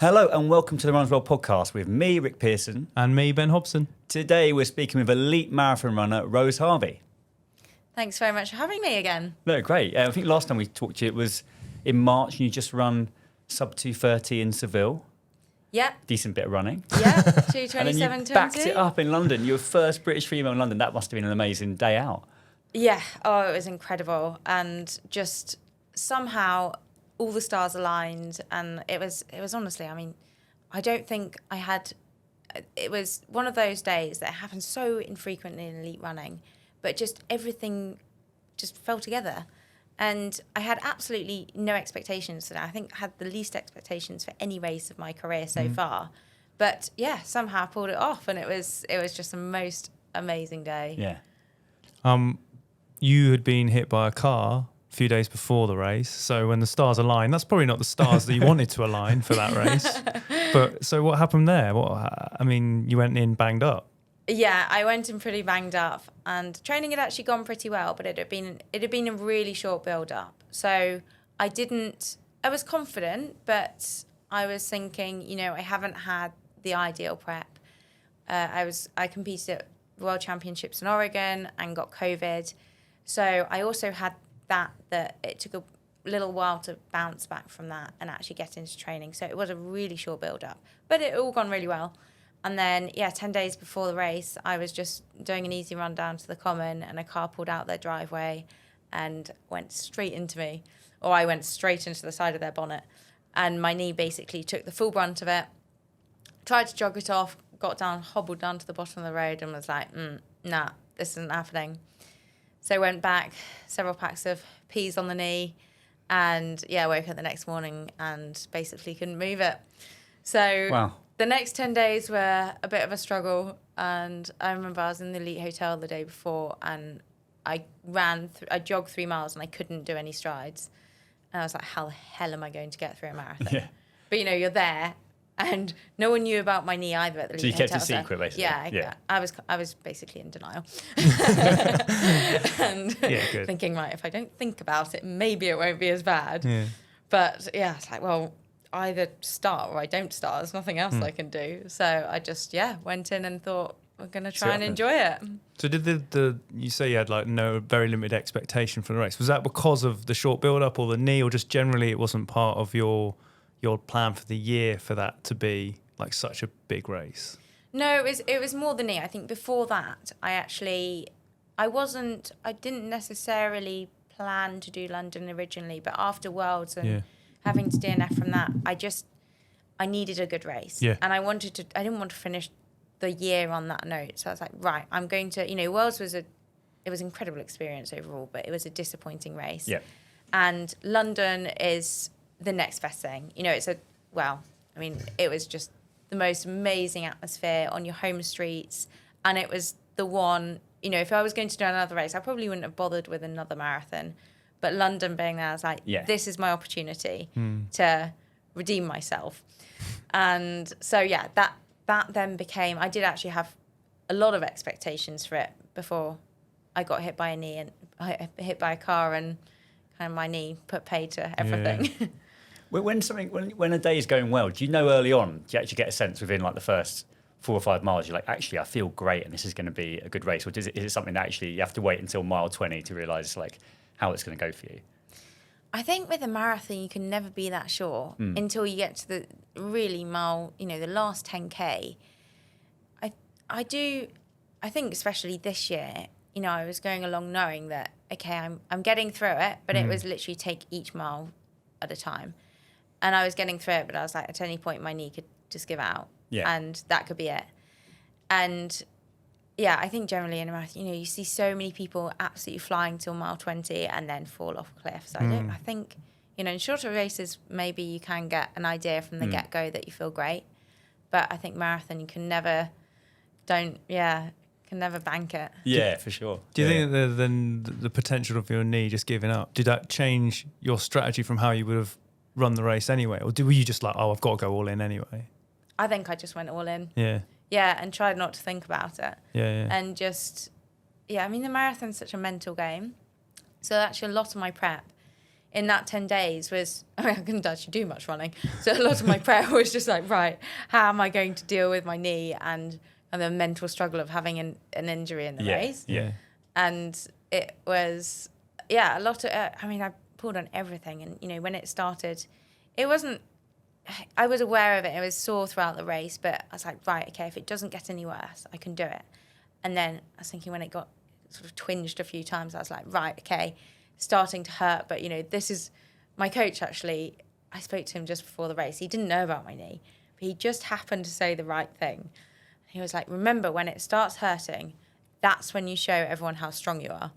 Hello and welcome to the Runs Well podcast with me, Rick Pearson. And me, Ben Hobson. Today we're speaking with elite marathon runner Rose Harvey. Thanks very much for having me again. No, great. I think last time we talked to you, it was in March and you just run sub 2:30 in Seville. Yeah. Decent bit of running. Yeah, And then you 2:27:22. backed it up in London. You were first British female in London. That must have been an amazing day out. Yeah, oh, it was incredible. And just somehow all the stars aligned. And it was honestly, I mean, I don't think I had, it was one of those days that happens so infrequently in elite running, but just everything just fell together. And I had absolutely no expectations for that. I think I had the least expectations for any race of my career so far. But yeah, somehow I pulled it off, and it was just the most amazing day. Yeah. You had been hit by a car a few days before the race, so when the stars align, that's probably not the stars that you wanted to align for that race. But so what happened there? You went in banged up. Yeah, I went in pretty banged up, and training had actually gone pretty well, but it had been a really short build up. So I was confident, but I was thinking, I haven't had the ideal prep. I competed at World Championships in Oregon and got COVID. So I also had that it took a little while to bounce back from that and actually get into training. So it was a really short build up, but it all gone really well. And then, 10 days before the race, I was just doing an easy run down to the common, and a car pulled out their driveway and went straight into me. Or I went straight into the side of their bonnet. And my knee basically took the full brunt of it. Tried to jog it off, got down, hobbled down to the bottom of the road and was like, nah, this isn't happening. So went back, several packs of peas on the knee, and, woke up the next morning and basically couldn't move it. So... Wow. The next 10 days were a bit of a struggle, and I remember I was in the Elite Hotel the day before, and I jogged 3 miles and I couldn't do any strides. And I was like, how the hell am I going to get through a marathon? Yeah. But, you're there, and no one knew about my knee either at the Elite Hotel. So you kept it secret, basically? Yeah. I was basically in denial. And good. thinking, right, if I don't think about it, maybe it won't be as bad. Yeah. But, it's like, well... either start or I don't start. There's nothing else I can do. So I just, went in and thought, we're going to try and enjoy it. So did you say you had very limited expectation for the race? Was that because of the short build-up or the knee, or just generally it wasn't part of your plan for the year for that to be like such a big race? No, it was more the knee. I think before that, I didn't necessarily plan to do London originally, but after Worlds and having to DNF from that, I needed a good race. Yeah. And I didn't want to finish the year on that note. So I was like, right, I'm going to, Worlds was it was an incredible experience overall, but it was a disappointing race. Yeah. And London is the next best thing. It was just the most amazing atmosphere on your home streets. And it was the one, if I was going to do another race, I probably wouldn't have bothered with another marathon. But London being there, I was like, this is my opportunity to redeem myself. And so, that then became, I did actually have a lot of expectations for it before I got hit by hit by a car, and kind of my knee put paid to everything. Yeah. When a day is going well, do you know early on, do you actually get a sense within like the first 4 or 5 miles, you're like, actually, I feel great and this is going to be a good race? Or is it something that actually you have to wait until mile 20 to realise how it's going to go for you? I think with a marathon, you can never be that sure until you get to the really mile, the last 10K. I think especially this year, I was going along knowing that, okay, I'm getting through it, but it was literally take each mile at a time. And I was getting through it, but I was like, at any point, my knee could just give out. Yeah. And that could be it. And... yeah, I think generally in a marathon, you see so many people absolutely flying till mile 20 and then fall off a cliff. So I think, in shorter races, maybe you can get an idea from the get-go that you feel great. But I think marathon, you can never bank it. Yeah, for sure. Do you think that then the potential of your knee just giving up, did that change your strategy from how you would have run the race anyway? Or were you just like, I've got to go all in anyway? I think I just went all in. Yeah. Yeah, and tried not to think about it. Yeah. And just, the marathon's such a mental game. So actually a lot of my prep, in that 10 days was, I mean, I couldn't actually do much running. So a lot of my prayer was just like, right, how am I going to deal with my knee and the mental struggle of having an injury in the race? Yeah. And it was, a lot of, I pulled on everything. And, you know, when it started, it wasn't, I was aware of it. It was sore throughout the race, but I was like, right, okay, if it doesn't get any worse, I can do it. And then I was thinking when it got sort of twinged a few times, I was like, right, okay, starting to hurt. But, you know, this is my coach, actually. I spoke to him just before the race. He didn't know about my knee, but he just happened to say the right thing. He was like, remember, when it starts hurting, that's when you show everyone how strong you are.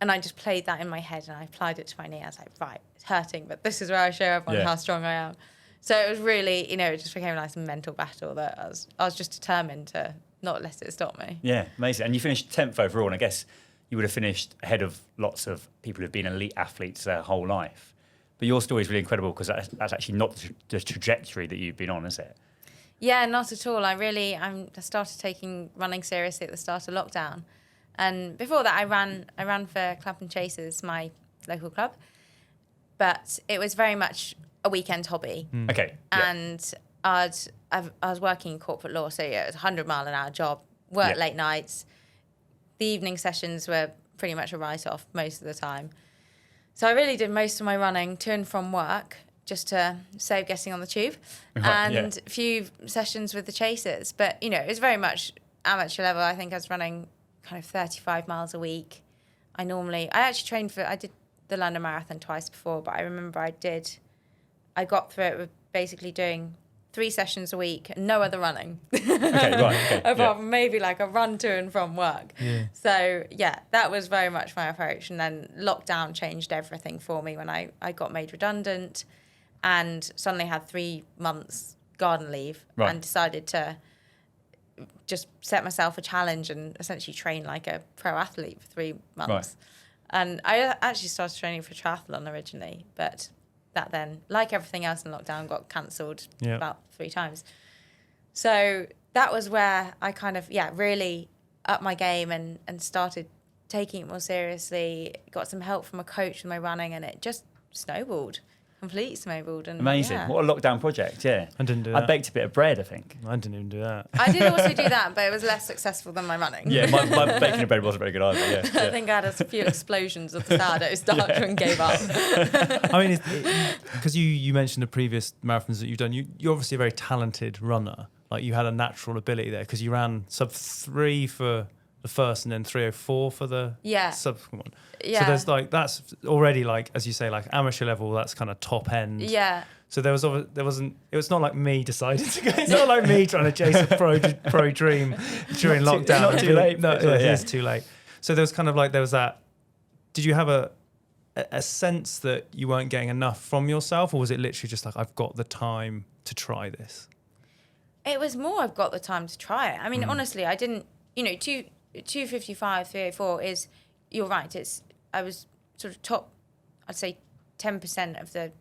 And I just played that in my head and I applied it to my knee. I was like, right, it's hurting, but this is where I show everyone how strong I am. So it was really, you know, it just became a nice mental battle that I was just determined to not let it stop me. Yeah, amazing. And you finished 10th overall, and I guess you would have finished ahead of lots of people who've been elite athletes their whole life. But your story is really incredible because that's actually not the trajectory that you've been on, is it? Yeah, not at all. I started taking running seriously at the start of lockdown. And before that, I ran for Club and Chasers, my local club. But it was very much a weekend hobby. Okay. And I was working in corporate law, so it was a 100-mile-an-hour job, work late nights. The evening sessions were pretty much a write-off most of the time. So I really did most of my running to and from work, just to save getting on the tube, and a few sessions with the Chasers. But, you know, it was very much amateur level. I think I was running kind of 35 miles a week. I actually I did the London Marathon twice before, but I remember I got through it with basically doing 3 sessions a week and no other running. Apart from maybe like a run to and from work. Yeah. So, that was very much my approach. And then lockdown changed everything for me when I got made redundant and suddenly had 3 months garden leave and decided to just set myself a challenge and essentially train like a pro athlete for 3 months. Right. And I actually started training for triathlon originally, but that then, like everything else in lockdown, got cancelled about 3 times. So that was where I kind of, really upped my game and started taking it more seriously, got some help from a coach with my running, and it just snowballed. Completely snowballed. And amazing. What a lockdown project, I didn't do that. I baked a bit of bread, I think. I didn't even do that. I did also do that, but it was less successful than my running. Yeah, my baking of bread wasn't very good either, I think I had a few explosions of the sourdough starter and gave up. I mean, because you mentioned the previous marathons that you've done, you're obviously a very talented runner. Like, you had a natural ability there because you ran sub 3 for the first and then 3:04 for the subsequent one. Yeah. So there's like, that's already like, as you say, like amateur level, that's kind of top end. Yeah. So it was not like me deciding to go. It's not like me trying to chase a pro dream during lockdown. It's not too late. No, it is too late. So there was kind of like, there was that, did you have a sense that you weren't getting enough from yourself, or was it literally just like, I've got the time to try this? It was more, I've got the time to try it. I mean, honestly, I didn't, 2:55, 3:04 is, you're right, I was sort of top, I'd say 10% of the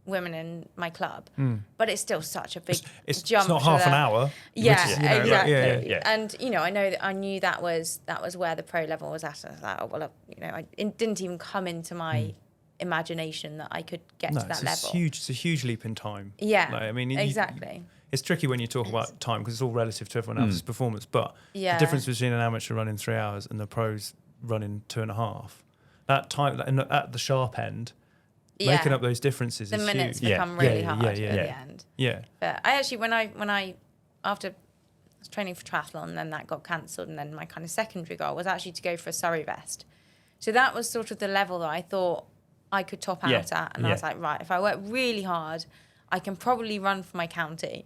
women in my club, but it's still such a big jump. It's not half an hour. Yeah, is, exactly. Yeah. And, I knew that was where the pro level was at. I was like, oh, well, it didn't even come into my imagination that I could get to that level. It's a huge leap in time. Yeah, like, I mean, exactly. It's tricky when you talk about time because it's all relative to everyone else's performance. But the difference between an amateur running 3 hours and the pros running 2.5, that time at the sharp end, making up those differences is huge. The minutes become really hard at the end. Yeah. But I actually, when I after I was training for triathlon, and then that got cancelled, and then my kind of secondary goal was actually to go for a Surrey vest. So that was sort of the level that I thought I could top out at. And I was like, right, if I work really hard, I can probably run for my county.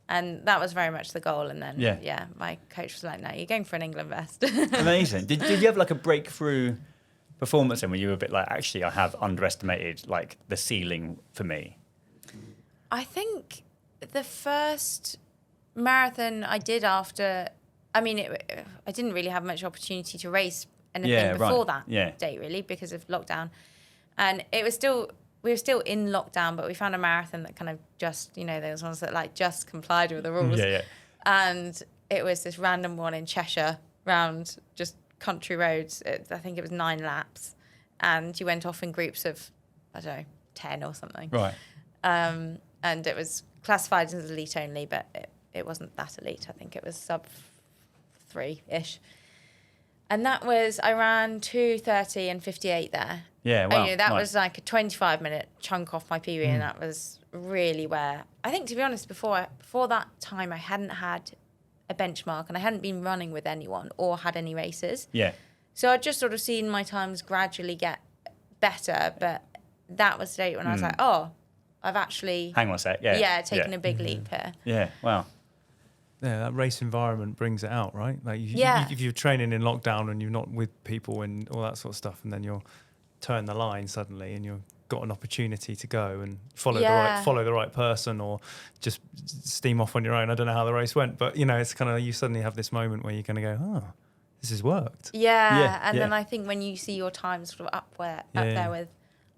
And that was very much the goal. And then, my coach was like, no, you're going for an England vest. Amazing. Did you have like a breakthrough performance then where you were a bit like, actually, I have underestimated like the ceiling for me? I think the first marathon I did after, I didn't really have much opportunity to race anything before that date, really, because of lockdown. And we were still in lockdown, but we found a marathon that kind of just, those ones that like just complied with the rules. And it was this random one in Cheshire, round just country roads. I think it was 9 laps. And you went off in groups of, I don't know, 10 or something. Right. And it was classified as elite only, but it wasn't that elite. I think it was sub 3-ish. And I ran 2:30 and 58 there. Yeah, wow. And, that was like a 25-minute chunk off my PB, and that was really where I think, to be honest, before that time, I hadn't had a benchmark and I hadn't been running with anyone or had any races. Yeah. So I'd just sort of seen my times gradually get better, but that was the date when I was like, oh, I've actually Hang on a sec. Yeah. taken a big leap here. Yeah. Wow. Yeah, that race environment brings it out, right? Like, if you're training in lockdown and you're not with people and all that sort of stuff, and then you'll turn the line suddenly, and you've got an opportunity to go and follow the right person, or just steam off on your own. I don't know how the race went, but it's kind of, you suddenly have this moment where you're going to go, oh, this has worked. And then I think when you see your time sort of up there with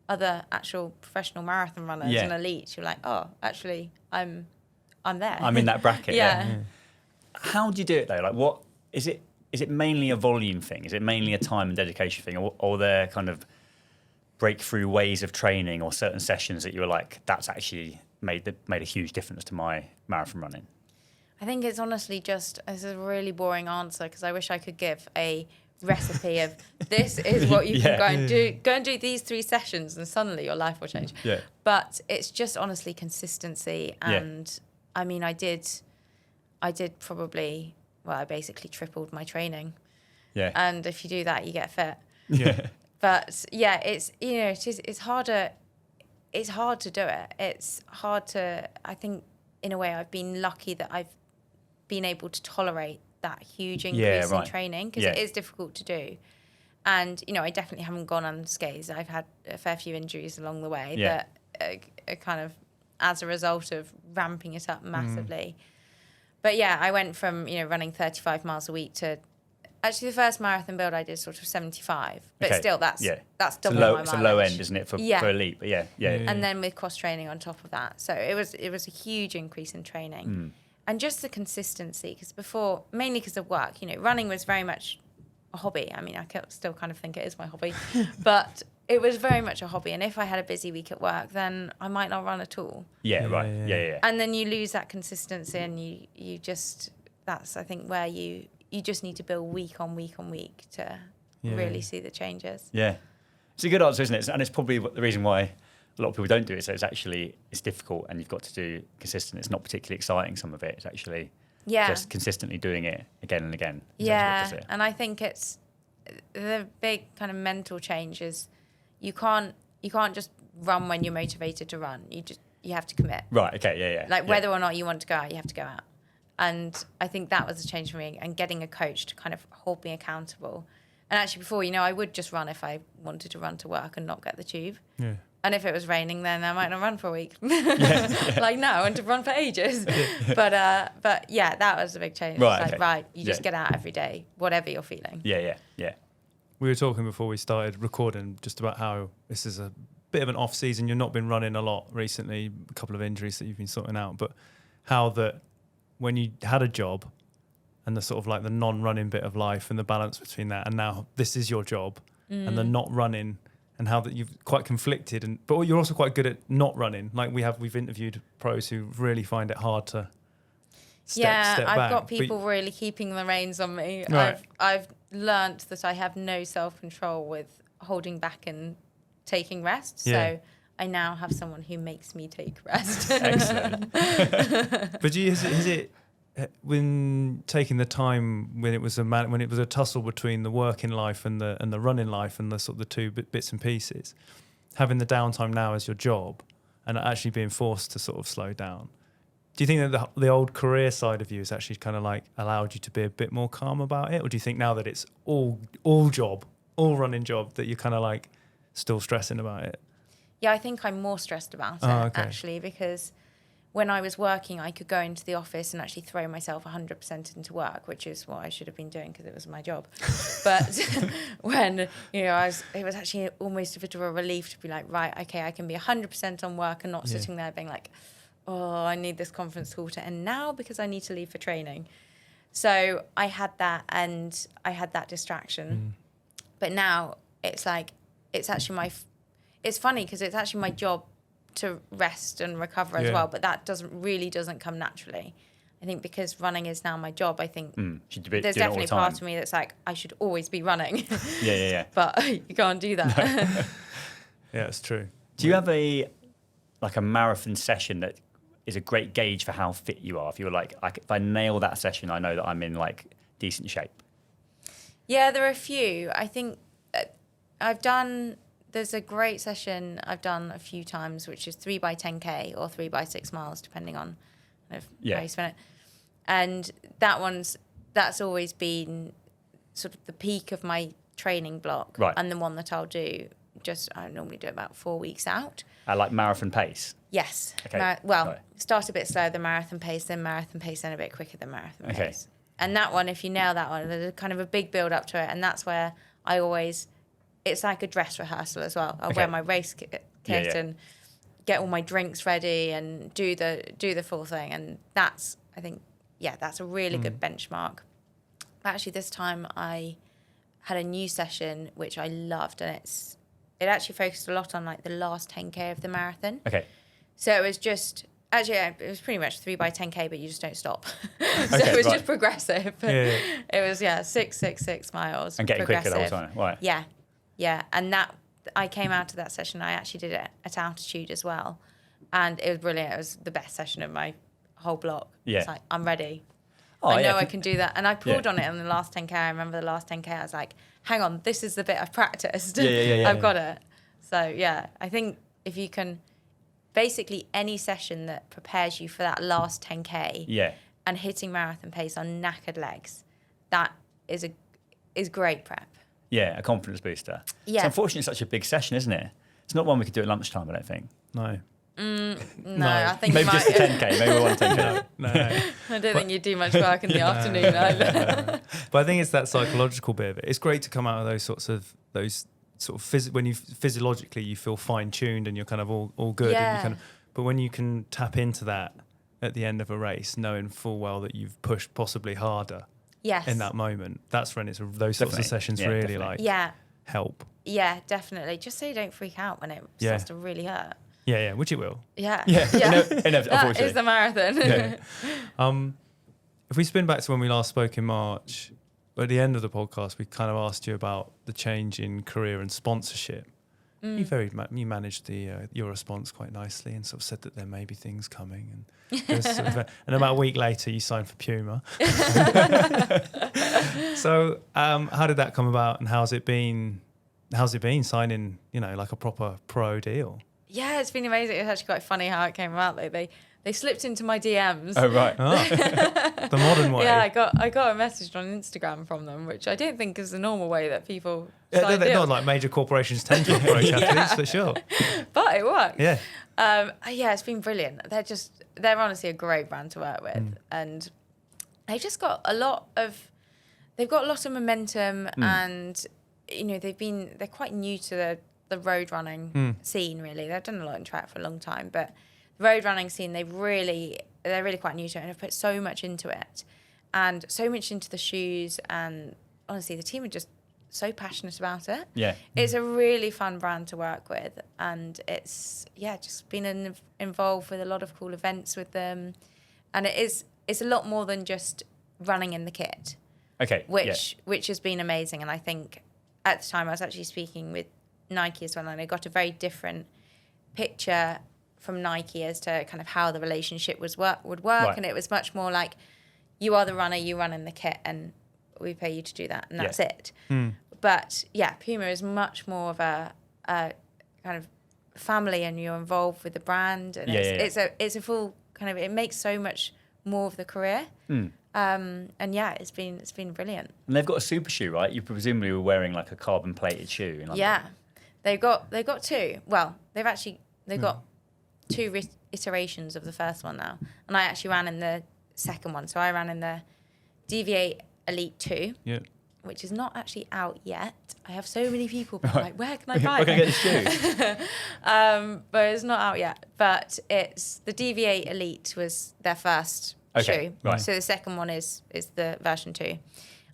other actual professional marathon runners and elites, you're like, oh, actually, I'm there. I'm in that bracket. Yeah. How do you do it though? Like, what is it? Is it mainly a volume thing? Is it mainly a time and dedication thing, or are there kind of breakthrough ways of training or certain sessions that you were like, that's actually made a huge difference to my marathon running? I think it's honestly just, it's a really boring answer because I wish I could give a recipe of this is what you can go and do. Go and do these 3 sessions and suddenly your life will change. Yeah. But it's just honestly consistency. And I mean, I did probably, well, I basically tripled my training. Yeah. And if you do that, you get fit. Yeah. But yeah, it's harder. It's hard to do it. It's hard to, I think in a way I've been lucky that I've been able to tolerate that huge increase in training because it is difficult to do. And, I definitely haven't gone unscathed. I've had a fair few injuries along the way that are kind of as a result of ramping it up massively. But yeah, I went from, running 35 miles a week to actually the first marathon build I did sort of 75. But still, that's double my mileage. It's a low end, isn't it, for elite? But yeah. And then with cross training on top of that. So it was a huge increase in training. And just the consistency, because before, mainly because of work, running was very much a hobby. I mean, I still kind of think it is my hobby, but it was very much a hobby. And if I had a busy week at work, then I might not run at all. Yeah, right. Yeah. And then you lose that consistency, and you just, that's, I think, where you just need to build week on week on week to really see the changes. Yeah. It's a good answer, isn't it? And it's probably the reason why a lot of people don't do it. So it's difficult and you've got to do consistent. It's not particularly exciting, some of it. It's actually just consistently doing it again and again. Yeah. And I think it's the big kind of mental change is you can't just run when you're motivated to run. You have to commit. Right. Okay. Yeah. Like whether or not you want to go out, you have to go out. And I think that was a change for me, and getting a coach to kind of hold me accountable. And actually before, I would just run if I wanted to run to work and not get the tube. Yeah. And if it was raining, then I might not run for a week. Like now, I want to run for ages. But yeah, that was a big change. Right, you just get out every day, whatever you're feeling. Yeah. We were talking before we started recording just about how this is a bit of an off season. You've not been running a lot recently, a couple of injuries that you've been sorting out, but how that when you had a job and the sort of like the non-running bit of life and the balance between that, and now this is your job and the not running, and how that you've quite conflicted, but you're also quite good at not running. Like we've interviewed pros who really find it hard to step back. I've got people really keeping the reins on me. Right. I've learnt that I have no self-control with holding back and taking rest. So I now have someone who makes me take rest. Excellent. But is it when taking the time when it was a tussle between the working life and the running life and the sort of the two bits and pieces, having the downtime now as your job and actually being forced to sort of slow down? Do you think that the old career side of you has actually kind of like allowed you to be a bit more calm about it, or do you think now that it's all running job that you're kind of like still stressing about it? Yeah, I think I'm more stressed about it actually, because when I was working, I could go into the office and actually throw myself 100% into work, which is what I should have been doing because it was my job. But when, it was actually almost a bit of a relief to be like, right, okay, I can be 100% on work and not sitting there being like, oh, I need this conference call to end now because I need to leave for training. So I had that, and I had that distraction. But now it's like, it's actually it's funny because it's actually my job to rest and recover as well, but that doesn't come naturally. I think because running is now my job, I think there's definitely part of me that's like, I should always be running. Yeah. But you can't do that. Yeah, it's true. Do you have a marathon session that is a great gauge for how fit you are? If you're like, if I nail that session, I know that I'm in like decent shape. Yeah, there are a few. I think there's a great session I've done a few times, which is 3x10K or 3x6 miles, depending on how you spin it. And that's always been sort of the peak of my training block, and the one that I'll do. I normally do it about 4 weeks out. Like marathon pace? Yes. Okay. Start a bit slower than marathon pace, then a bit quicker than marathon pace. And that one, if you nail that one, there's a kind of a big build up to it. And that's where it's like a dress rehearsal as well. I'll wear my race kit and get all my drinks ready and do the full thing. And that's a really good benchmark. But actually this time I had a new session, which I loved, and it actually focused a lot on like the last 10K of the marathon. Okay. So it was it was pretty much 3x10K, but you just don't stop. It was just progressive. Yeah. It was 6 miles. And getting quicker the whole time. Right. Yeah. And that I came out of that session. I actually did it at altitude as well, and it was brilliant. It was the best session of my whole block. Yeah. It's like, I'm ready. I know I can do that. And I pulled on it on the last 10K. I remember the last 10K, I was like, hang on, this is the bit I've practiced. I've got it. So, yeah, I think if you can, basically any session that prepares you for that last 10K and hitting marathon pace on knackered legs, that is great prep. Yeah, a confidence booster. Yeah. It's unfortunately such a big session, isn't it? It's not one we could do at lunchtime, I don't think. No. No, I think maybe you just might. a 10K. Maybe one 10K. No. I don't think you do much work in the afternoon either. But I think it's that psychological bit of it. It's great to come out of those sort of when you physiologically you feel fine tuned and you're kind of all good. Yeah. And but when you can tap into that at the end of a race, knowing full well that you've pushed possibly harder in that moment, that's when those sorts of sessions really help. Yeah, definitely. Just so you don't freak out when it starts to really hurt. Yeah, which it will. Yeah. That is the marathon. If we spin back to when we last spoke in March, at the end of the podcast, we kind of asked you about the change in career and sponsorship. You managed your response quite nicely and sort of said that there may be things coming. And about a week later, you signed for Puma. So how did that come about, and how's it been signing, like a proper pro deal? Yeah, it's been amazing. It's actually quite funny how it came about. They slipped into my DMs. Oh, right. The modern way. Yeah, I got a message on Instagram from them, which I don't think is the normal way that people sign they're deals. not like major corporations tend to approach athletes, for sure. But it worked. Yeah. It's been brilliant. They're honestly a great brand to work with. And they've just got a lot of momentum and, they're quite new to the road running scene, really. They've done a lot in track for a long time, but the road running scene, they're really quite new to it and have put so much into it and so much into the shoes. And honestly, the team are just so passionate about it. Yeah. It's a really fun brand to work with, and it's just been involved with a lot of cool events with them. And it's a lot more than just running in the kit. Okay. Which has been amazing. And I think at the time I was actually speaking with Nike as well, and I got a very different picture from Nike as to kind of how the relationship would work. Right. And it was much more like, you are the runner, you run in the kit, and we pay you to do that, and that's it. But Puma is much more of a kind of family, and you're involved with the brand, and it's a full kind of, it makes so much more of the career. It's been brilliant. And they've got a super shoe, right? You presumably were wearing like a carbon plated shoe in London. Yeah, they've got two. Well, they've got two iterations of the first one now, and I actually ran in the second one. So I ran in the DV8 Elite 2, which is not actually out yet. I have so many people being like, where can I buy it? Where can I get this shoe? But it's not out yet. But it's the DV8 Elite was their first shoe. Right. So the second one is the version 2.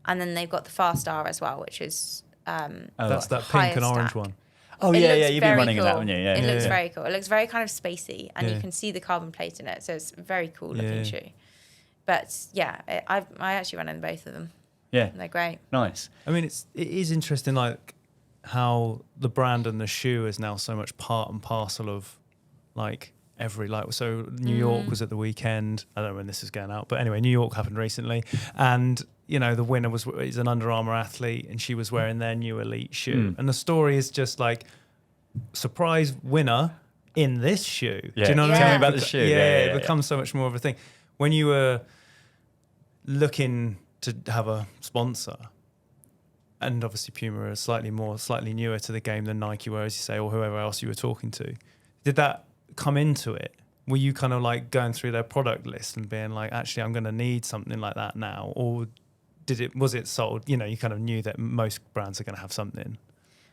And then they've got the Fast R as well, which is that's that pink and orange one. Oh, It yeah, looks yeah. You've been very running in that, cool. haven't you? Yeah. It looks Yeah. very cool. It looks very kind of spacey, and Yeah. you can see the carbon plate in it, so it's a very cool looking Yeah. shoe. But yeah, I actually run in both of them. Yeah. They're great. Nice. I mean, it is interesting, like how the brand and the shoe is now so much part and parcel of like every like. So New York was at the weekend. I don't know when this is going out, but anyway, New York happened recently, and you know the winner is an Under Armour athlete, and she was wearing their new Elite shoe, and the story is just like surprise winner in this shoe. Yeah. Do you know what I Tell mean? me about the shoe. It becomes so much more of a thing when you were looking to have a sponsor. And obviously Puma are slightly newer to the game than Nike were, as you say, or whoever else you were talking to. Did that come into it? Were you kind of like going through their product list and being like, actually, I'm going to need something like that now? Or was it sold? You know, you kind of knew that most brands are going to have something.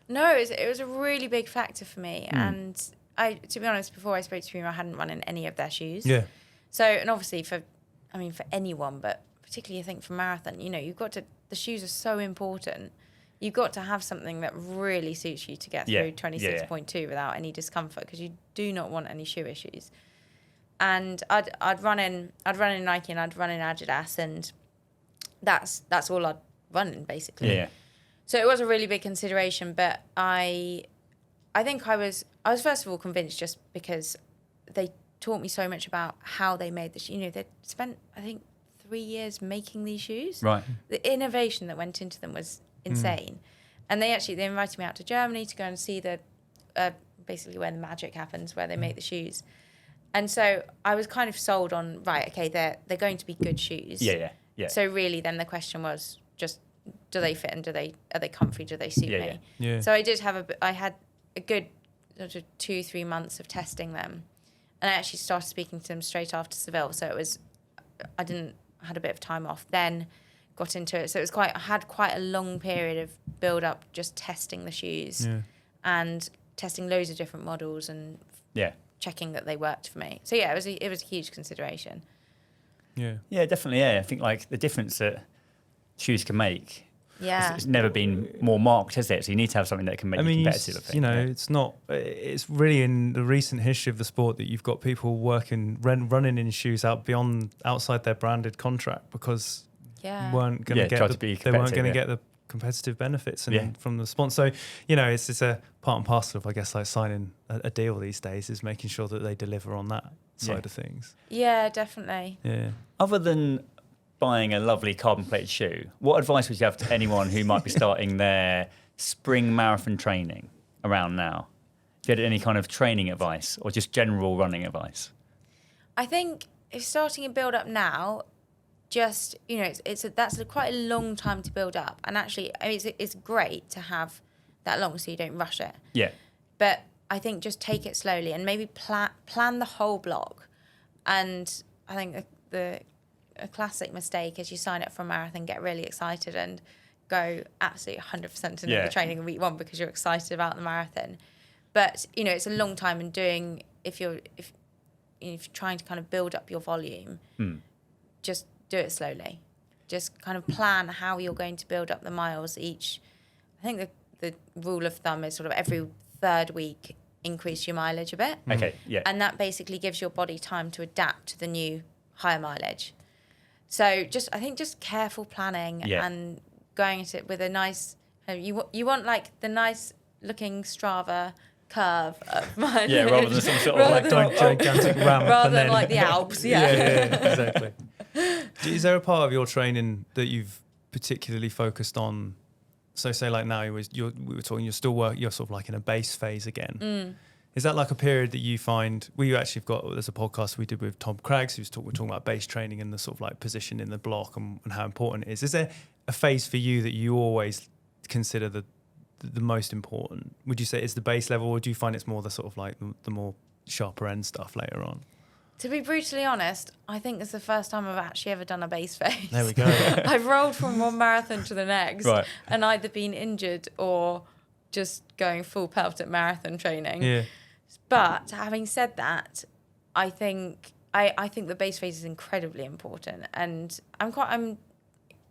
No, it was a really big factor for me. And to be honest, before I spoke to Puma, I hadn't run in any of their shoes. Yeah. So, and obviously for anyone, but particularly I think for marathon, you know, the shoes are so important. You've got to have something that really suits you to get through 26.2 without any discomfort, because you do not want any shoe issues. And I'd run in Nike and I'd run in Adidas, and that's all I'd run in basically. Yeah. So it was a really big consideration, but I think I was first of all convinced just because they taught me so much about how they made the shoe. You know, they spent I think 3 years making these shoes. Right. The innovation that went into them was insane. And they invited me out to Germany to go and see the basically where the magic happens, where they make the shoes. And so I was kind of sold on, right, okay, they're going to be good shoes. Yeah. So really then the question was just, do they fit and are they comfy? Do they suit me? Yeah. So I had a good sort of 2-3 months of testing them. And I actually started speaking to them straight after Seville. So I had a bit of time off, then got into it. So I had quite a long period of build up, just testing the shoes and testing loads of different models and checking that they worked for me. So yeah, it was a huge consideration. Yeah, definitely. Yeah, I think like the difference that shoes can make. Yeah. It's never been more marked, has it? So you need to have something that can make you competitive. I think. You know, it's really in the recent history of the sport that you've got people running in shoes outside their branded contract because weren't going to get the competitive benefits from the sponsor. So, you know, it's a part and parcel of, I guess, like signing a deal these days is making sure that they deliver on that side of things. Yeah, definitely. Yeah. Other than buying a lovely carbon plated shoe, what advice would you have to anyone who might be starting their spring marathon training around now? If you had any kind of training advice or just general running advice? I think if starting a build up now, just, you know, that's quite a long time to build up. And actually, I mean, it's great to have that long so you don't rush it. Yeah. But I think just take it slowly and maybe plan the whole block. And I think a classic mistake is you sign up for a marathon, get really excited and go absolutely 100% into the training in week 1 because you're excited about the marathon. But, you know, it's a long time, and if you're trying to kind of build up your volume, just do it slowly. Just kind of plan how you're going to build up the miles each. I think the rule of thumb is sort of every 3rd week, increase your mileage a bit. Okay, yeah. And that basically gives your body time to adapt to the new higher mileage. So I think just careful planning and going at it with a nice, you want like the nice looking Strava curve of mileage. Yeah, rather than some sort of like gigantic ramp. Rather than like the Alps, yeah, exactly. Is there a part of your training that you've particularly focused on? So say like now we were talking, you're sort of like in a base phase again. Is that like a period that you find, there's a podcast we did with Tom Craggs, we're talking about base training and the sort of like position in the block and how important it is. Is there a phase for you that you always consider the most important? Would you say it's the base level, or do you find it's more the sort of like the more sharper end stuff later on? To be brutally honest, I think it's the first time I've actually ever done a base phase. There we go. I've rolled from one marathon to the next and either been injured or just going full pelt at marathon training. Yeah. But having said that, I think the base phase is incredibly important, and I'm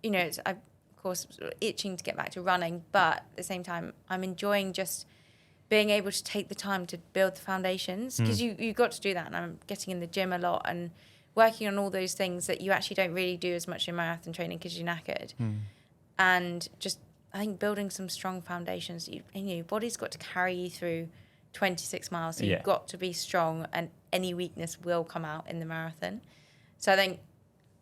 of course itching to get back to running, but at the same time I'm enjoying just being able to take the time to build the foundations, because you got to do that. And I'm getting in the gym a lot and working on all those things that you actually don't really do as much in marathon training because you're knackered. And just, I think, building some strong foundations. Your body's got to carry you through 26 miles, so you've got to be strong, and any weakness will come out in the marathon. So I think,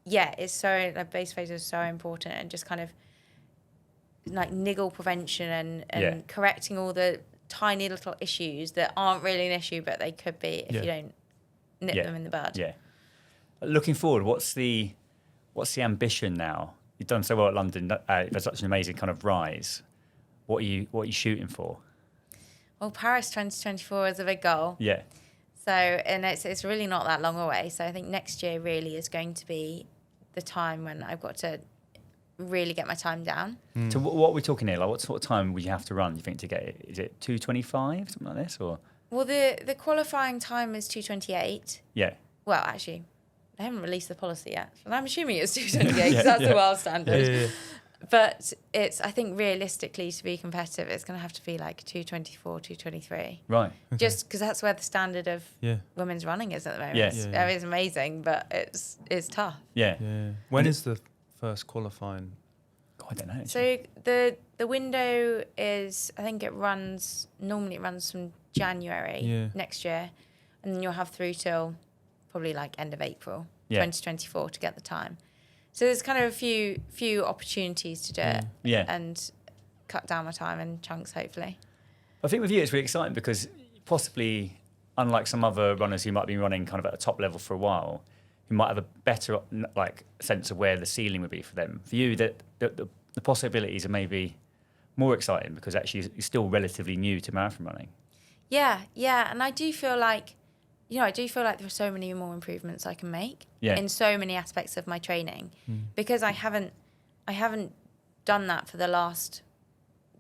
it's so, like, base phase is so important, and just kind of like niggle prevention and correcting all the tiny little issues that aren't really an issue, but they could be if you don't nip them in the bud. Yeah. Looking forward, what's the ambition now? You've done so well at London. There's such an amazing kind of rise. What are you shooting for? Well, Paris 2024 is a big goal. Yeah. So, and it's really not that long away. So I think next year really is going to be the time when I've got to really get my time down. So what are we talking here? Like, what sort of time would you have to run, you think, to get it? Is it 2:25, something like this, or? Well, the qualifying time is 2:28. Yeah. Well, actually, they haven't released the policy yet, but I'm assuming it's 2:28 because that's the world standard. Yeah. But I think realistically, to be competitive, it's going to have to be like 2:24, 2:23. Right. Okay. Just because that's where the standard of women's running is at the moment. Yes. It's amazing, but it's tough. Yeah. When is the first qualifying? God, I don't know. So the window is, I think normally it runs from January next year, and then you'll have through till probably like end of April 2024 to get the time. So there's kind of a few opportunities to do it and cut down my time in chunks, hopefully. I think with you it's really exciting because possibly, unlike some other runners who might be running kind of at a top level for a while, who might have a better like sense of where the ceiling would be for them. For you, that the possibilities are maybe more exciting because actually you're still relatively new to marathon running. Yeah, and I do feel like, there are so many more improvements I can make in so many aspects of my training because I haven't done that for the last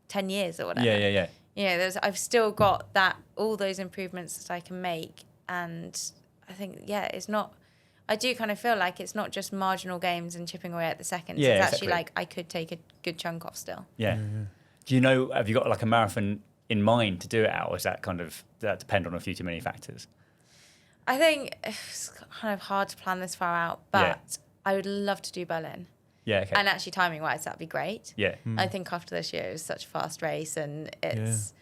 10 years or whatever. Yeah. I've still got all those improvements that I can make, and I think it's not. I do kind of feel like it's not just marginal gains and chipping away at the seconds. Yeah, it's actually exactly. like I could take a good chunk off still. Yeah. Do you know? Have you got like a marathon in mind to do it at, or is that that depend on a few too many factors? I think it's kind of hard to plan this far out, but I would love to do Berlin. Yeah, okay. And actually, timing-wise, that'd be great. Yeah. I think after this year, it was such a fast race, and it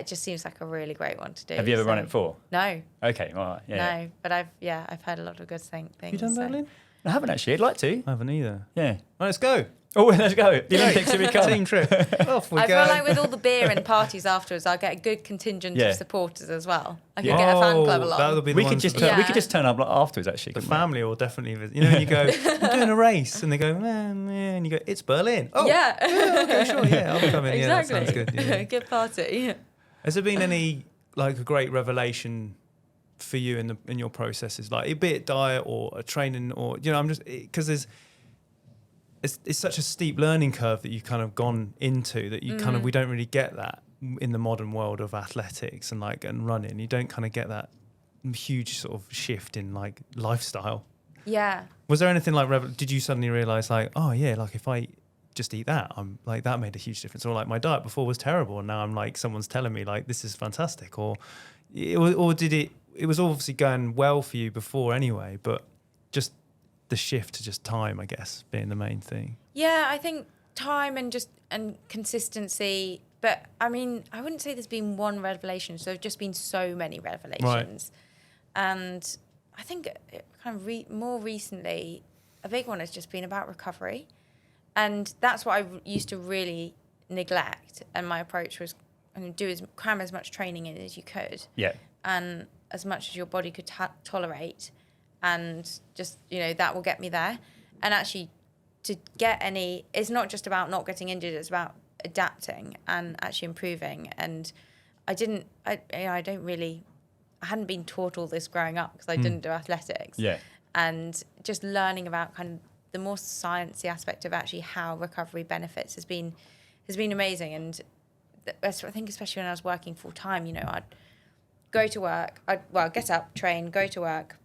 just seems like a really great one to do. Have you ever run it before? No. Okay, all right. Yeah. No, but I've heard a lot of good things. Have you done Berlin? I haven't actually. I'd like to. I haven't either. Yeah. Well, let's go. Oh, let's go. The Olympics, here we come. Team trip. Off we I go. feel like with all the beer and parties afterwards, I'll get a good contingent of supporters as well. I could Yeah. get a fan club along. That'll be the We ones could just that- we could just turn up afterwards. Actually, the couldn't we? family will definitely visit. You know, when you go, I'm doing a race, and they go, and you go, it's Berlin. Oh, yeah. okay, sure, yeah, I'll come in. Exactly. Yeah, that sounds good. Yeah. Good party. Has there been any like a great revelation for you in your processes, like be it diet or a training, or I'm just because it's such a steep learning curve that you've kind of gone into that you kind of we don't really get that in the modern world of athletics and running. You don't kind of get that huge sort of shift in like lifestyle. Yeah. Was there anything like did you suddenly realize like, oh yeah, like if I just eat that, I'm like that made a huge difference, or like my diet before was terrible and now I'm like someone's telling me like this is fantastic, or did it was obviously going well for you before anyway, but just the shift to just time, I guess, being the main thing. Yeah, I think time and consistency. But I mean, I wouldn't say there's been one revelation. So there've just been so many revelations. Right. And I think kind of more recently, a big one has just been about recovery. And that's what I used to really neglect. And my approach was cram as much training in as you could. Yeah. And as much as your body could tolerate. And just, that will get me there. And actually, to get it's not just about not getting injured, it's about adapting and actually improving. And I hadn't been taught all this growing up because I didn't do athletics. Yeah. And just learning about kind of the more sciencey aspect of actually how recovery benefits has been amazing. And I think especially when I was working full time, I'd go to work, get up, train, go to work,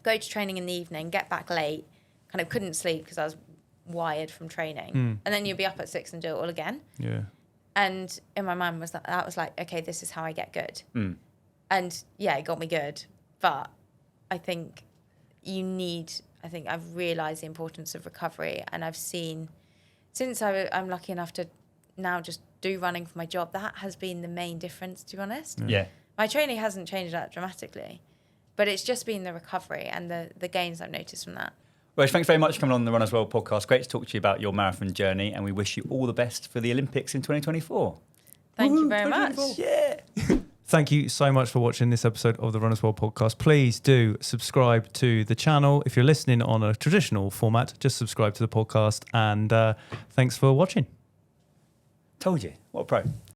go to training in the evening, get back late, kind of couldn't sleep because I was wired from training. And then you'd be up at 6 and do it all again. Yeah. And in my mind that was like, okay, this is how I get good. And yeah, it got me good. But I think I've realised the importance of recovery, and I've seen, since I'm lucky enough to now just do running for my job, that has been the main difference, to be honest. Yeah. My training hasn't changed that dramatically, but it's just been the recovery and the gains I've noticed from that. Well, thanks very much for coming on the Run As Well podcast. Great to talk to you about your marathon journey, and we wish you all the best for the Olympics in 2024. Thank you very much. Yeah. Thank you so much for watching this episode of the Run As Well podcast. Please do subscribe to the channel. If you're listening on a traditional format, just subscribe to the podcast. And thanks for watching. Told you. What a pro.